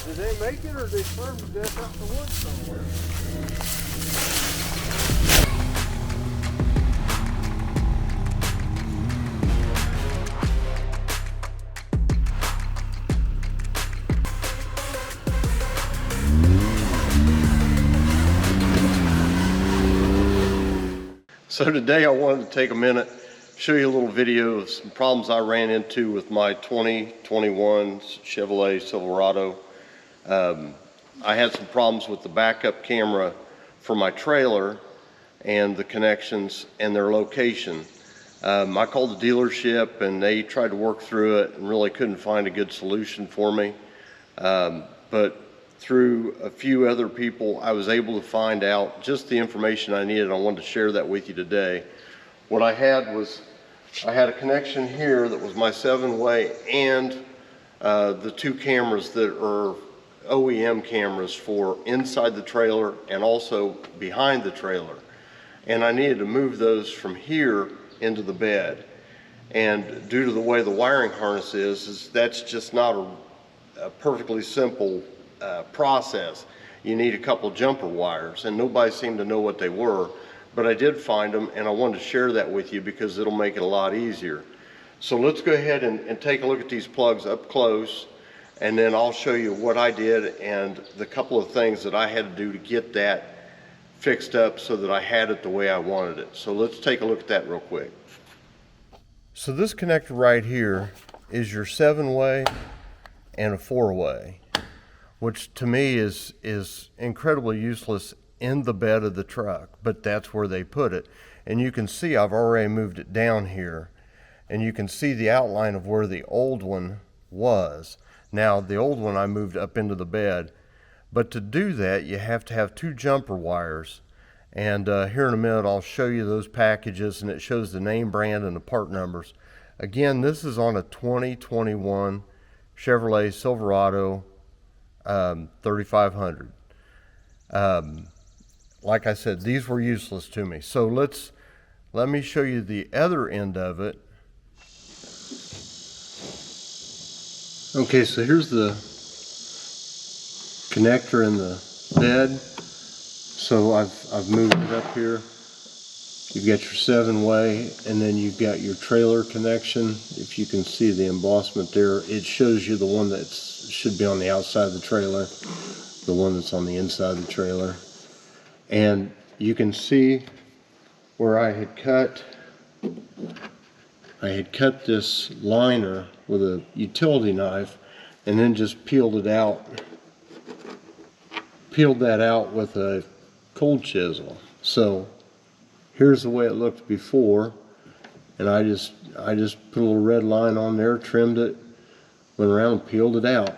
Did they make it or did they starve to death out in the woods somewhere? So today I wanted to take a minute, show you a little video of some problems I ran into with my 2021 Chevy Silverado. I had some problems with the backup camera for my trailer and the connections and their location. I called the dealership and they tried to work through it and really couldn't find a good solution for me. But through a few other people, I was able to find out just the information I needed. I wanted to share that with you today. What I had was, I had a connection here that was my 7-way and the two cameras that are OEM cameras for inside the trailer and also behind the trailer. And I needed to move those from here into the bed. And due to the way the wiring harness is that's just not a perfectly simple process. You need a couple jumper wires, and nobody seemed to know what they were, but I did find them, and I wanted to share that with you because it'll make it a lot easier. So let's go ahead and take a look at these plugs up close, and then I'll show you what I did and the couple of things that I had to do to get that fixed up so that I had it the way I wanted it. So let's take a look at that real quick. So this connector right here is your 7-way and a 4-way, which to me is incredibly useless in the bed of the truck, but that's where they put it. And you can see I've already moved it down here, and you can see the outline of where the old one was. Now the old one I moved up into the bed, but to do that you have to have two jumper wires. And here in a minute I'll show you those packages, and it shows the name, brand, and the part numbers. Again, this is on a 2021 Chevrolet Silverado 3500. Like I said, these were useless to me. So let me show you the other end of it. Okay, so here's the connector in the bed. So I've moved it up here. You've got your 7-way, and then you've got your trailer connection. If you can see the embossment there, it shows you the one that should be on the outside of the trailer, the one that's on the inside of the trailer. And you can see where I had cut this liner with a utility knife and then just peeled that out with a cold chisel. So here's the way it looked before, and I just put a little red line on there, trimmed it, went around and peeled it out,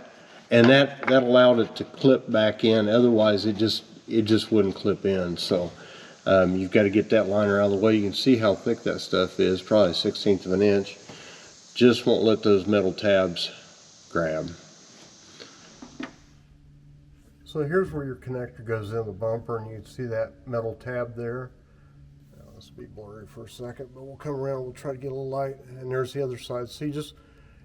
and that allowed it to clip back in. Otherwise it just wouldn't clip in. So you've got to get that liner out of the way. You can see how thick that stuff is, probably 1/16 of an inch. Just won't let those metal tabs grab. So here's where your connector goes in the bumper, and you can see that metal tab there. This will be blurry for a second, but we'll come around, we'll try to get a little light, and there's the other side. So you just,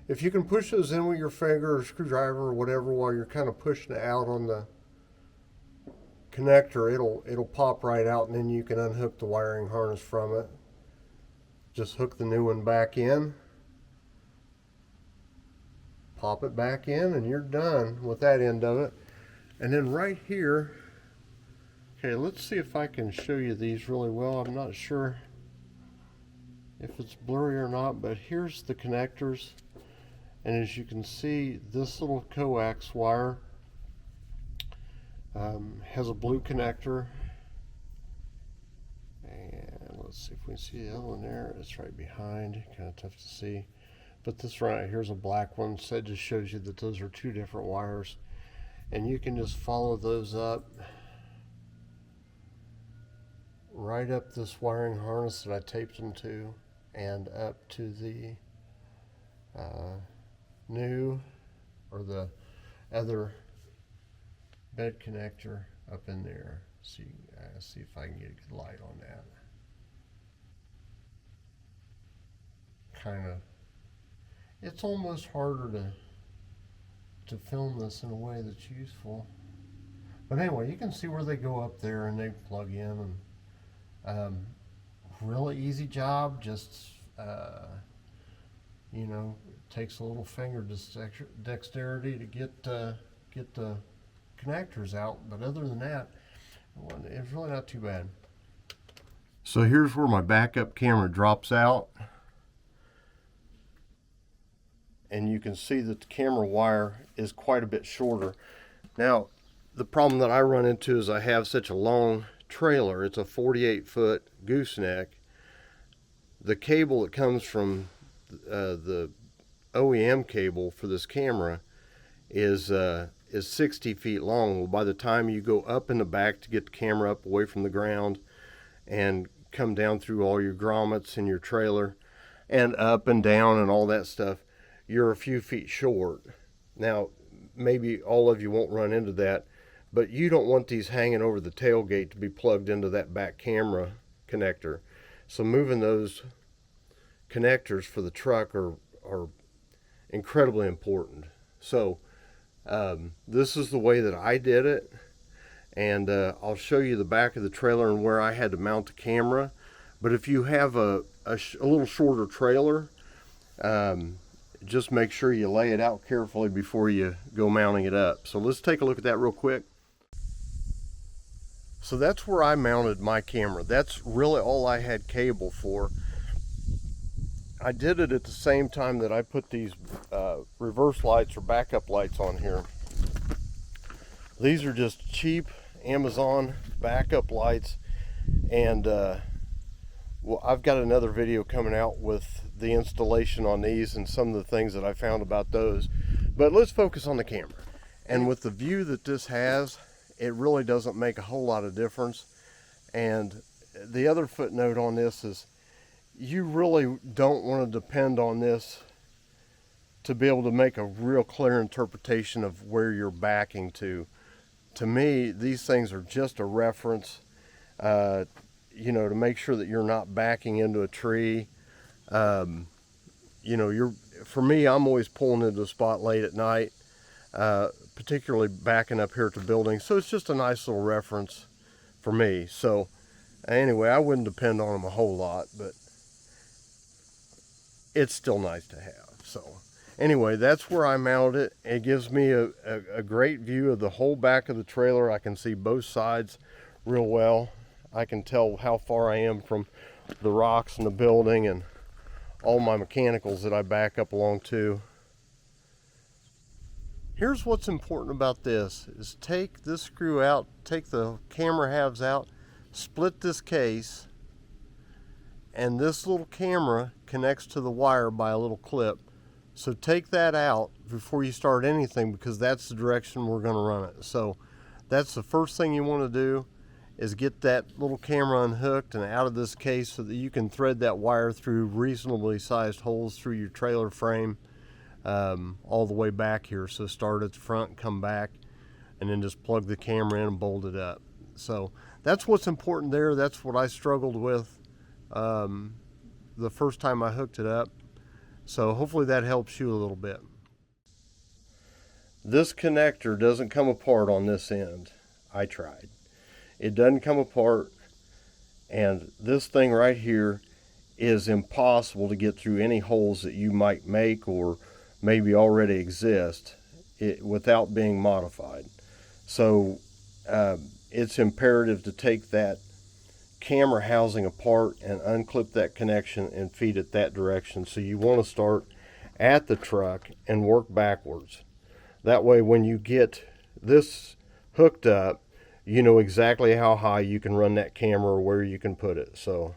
if you can push those in with your finger or screwdriver or whatever while you're kind of pushing it out on the connector, it'll pop right out, and then you can unhook the wiring harness from it. Just hook the new one back in, pop it back in, and you're done with that end of it. And then right here, okay, let's see if I can show you these really well. I'm not sure if it's blurry or not, but here's the connectors. And as you can see, this little coax wire has a blue connector. And let's see if we can see the other one there. It's right behind, kind of tough to see. But this right here's a black one, so it just shows you that those are two different wires. And you can just follow those up right up this wiring harness that I taped them to, and up to the new or the other bed connector up in there. See if I can get a good light on that. Kind of, it's almost harder to film this in a way that's useful. But anyway, you can see where they go up there and they plug in, and really easy job. Just you know, it takes a little finger dexterity to get the connectors out. But other than that, it's really not too bad. So here's where my backup camera drops out, and you can see that the camera wire is quite a bit shorter. Now, the problem that I run into is I have such a long trailer. It's a 48-foot gooseneck. The cable that comes from the OEM cable for this camera is 60 feet long. Well, by the time you go up in the back to get the camera up away from the ground and come down through all your grommets in your trailer and up and down and all that stuff, you're a few feet short. Now, maybe all of you won't run into that, but you don't want these hanging over the tailgate to be plugged into that back camera connector. So moving those connectors for the truck are incredibly important. So this is the way that I did it, and I'll show you the back of the trailer and where I had to mount the camera. But if you have a little shorter trailer, just make sure you lay it out carefully before you go mounting it up. So let's take a look at that real quick. So that's where I mounted my camera. That's really all I had cable for. I did it at the same time that I put these reverse lights or backup lights on here. These are just cheap Amazon backup lights, and well, I've got another video coming out with the installation on these and some of the things that I found about those. But let's focus on the camera. And with the view that this has, it really doesn't make a whole lot of difference. And the other footnote on this is you really don't want to depend on this to be able to make a real clear interpretation of where you're backing to. To me, these things are just a reference, you know, to make sure that you're not backing into a tree. You know, for me, I'm always pulling into a spot late at night, particularly backing up here to buildings. So it's just a nice little reference for me. So anyway, I wouldn't depend on them a whole lot, but it's still nice to have. So anyway, that's where I mounted it. It gives me a great view of the whole back of the trailer. I can see both sides real well. I can tell how far I am from the rocks in the building and all my mechanicals that I back up along to. Here's what's important about this, is take this screw out, take the camera halves out, split this case, and this little camera connects to the wire by a little clip. So take that out before you start anything, because that's the direction we're going to run it. So that's the first thing you want to do, is get that little camera unhooked and out of this case so that you can thread that wire through reasonably sized holes through your trailer frame all the way back here. So start at the front, come back, and then just plug the camera in and bolt it up. So that's what's important there. That's what I struggled with the first time I hooked it up. So hopefully that helps you a little bit. This connector doesn't come apart on this end. I tried. It doesn't come apart, and this thing right here is impossible to get through any holes that you might make or maybe already exist without being modified. So it's imperative to take that camera housing apart and unclip that connection and feed it that direction. So you want to start at the truck and work backwards. That way when you get this hooked up, you know exactly how high you can run that camera or where you can put it. So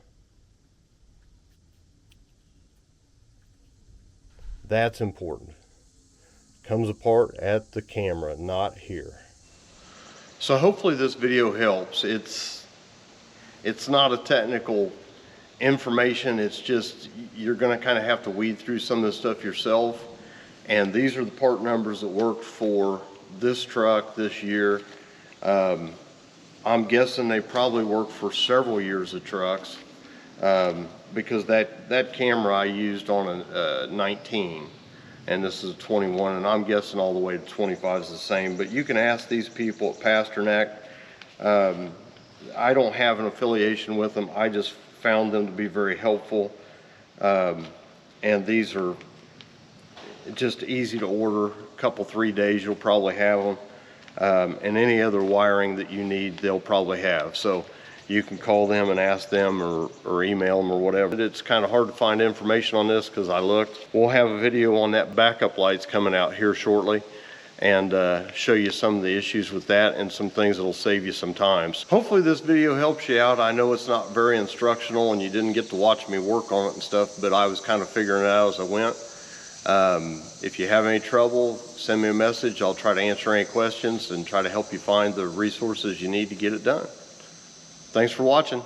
that's important. Comes apart at the camera, not here. So hopefully this video helps. It's not a technical information. It's just you're going to kind of have to weed through some of this stuff yourself. And these are the part numbers that worked for this truck this year. I'm guessing they probably worked for several years of trucks because that camera I used on a 19, and this is a 21, and I'm guessing all the way to 25 is the same. But you can ask these people at Pasternak. I don't have an affiliation with them. I just found them to be very helpful. And these are just easy to order. A couple, 3 days, you'll probably have them. And any other wiring that you need, they'll probably have. So you can call them and ask them, or email them or whatever. It's kind of hard to find information on this because I looked. We'll have a video on that backup lights coming out here shortly, and show you some of the issues with that and some things that'll save you some time. Hopefully this video helps you out. I know it's not very instructional and you didn't get to watch me work on it and stuff, but I was kind of figuring it out as I went. If you have any trouble, send me a message. I'll try to answer any questions and try to help you find the resources you need to get it done. Thanks for watching.